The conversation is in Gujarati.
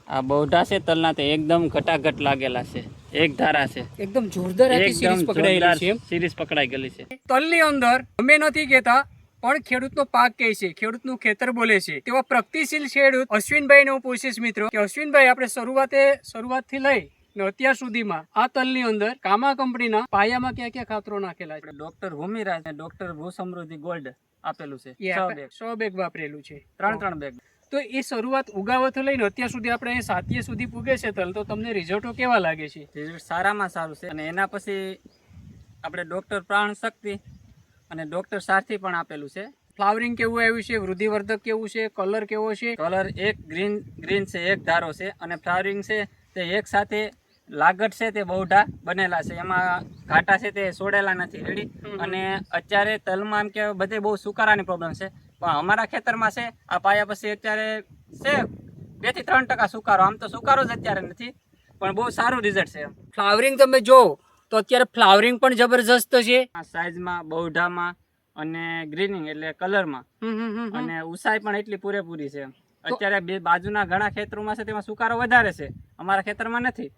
આ બૌઢા છે તલના તે એકદમ ઘટાઘટ લાગેલા છે, એક ધારા છે, એકદમ જોરદાર આખી એકદમ series પકડાયેલી જોરદાર છે એમ. સિરીઝ પકડાઈ ગયેલી છે. તલની અંદર અમે નથી કહેતા પણ ખેડૂતનો પાક કહે છે, ખેડૂતનું ખેતર બોલે છે. તેવા પ્રગતિશીલ ખેડૂત અશ્વિનભાઈને હું પૂછીશ મિત્રો કે અશ્વિનભાઈ આપણે શરૂઆતથી લઈ ને અત્યાર સુધીમાં આ તલની અંદર કામા કંપનીના પાયામાં ક્યાં ક્યાં ખાતરો નાખેલા છે? ડોક્ટર ભૂમિરાજ અને ડોક્ટર ભૂ સમૃદ્ધિ ગોલ્ડ આપેલું છે. એ 6 બેગ, 100 બેગ વાપરેલું છે. 3 બેગ. તો એ શરૂઆત ઉગાવવાથી લઈને અત્યાર સુધી આપણે સાતીએ સુધી પૂગે છે તલ, તો તમને રિઝલ્ટો કેવા લાગે છે? રિઝલ્ટ સારામાં સારું છે. અને એના પછી આપણે ડોક્ટર પ્રાણ શક્તિ અને ડોક્ટર સારથી પણ આપેલું છે. ફ્લાવરિંગ કેવું આવ્યું છે, વૃદ્ધિવર્ધક કેવું છે, કલર કેવો છે? કલર એક ગ્રીન છે, એક ધારો છે. અને ફ્લાવરિંગ છે તે એક સાથે લાગટ છે તે બહુઢા બનેલા છે, એમાં ઘાટા છે તે છોડેલા નથી રેડી. અને અત્યારે તલમાં એમ કે બધે બહુ સુકારાની પ્રોબ્લેમ છે, પણ અમારા ખેતરમાં છે આ પાયા પછી અત્યારે છે 2 થી 3% સુકારો. આમ તો સુકારો જ અત્યારે નથી, પણ બહુ સારું રિઝલ્ટ છે. ફ્લાવરિંગ તમે જો તો અત્યારે ફ્લાવરિંગ પણ જબરજસ્ત છે. આ સાઈઝમાં, બહુઢામાં અને ગ્રીનિંગ એટલે કલરમાં અને ઉસાઈ પણ એટલી પૂરેપૂરી છે. અત્યારે બે બાજુના ઘણા ખેતરોમાં છે તેમાં સુકારો વધારે છે, અમારા ખેતરમાં નથી.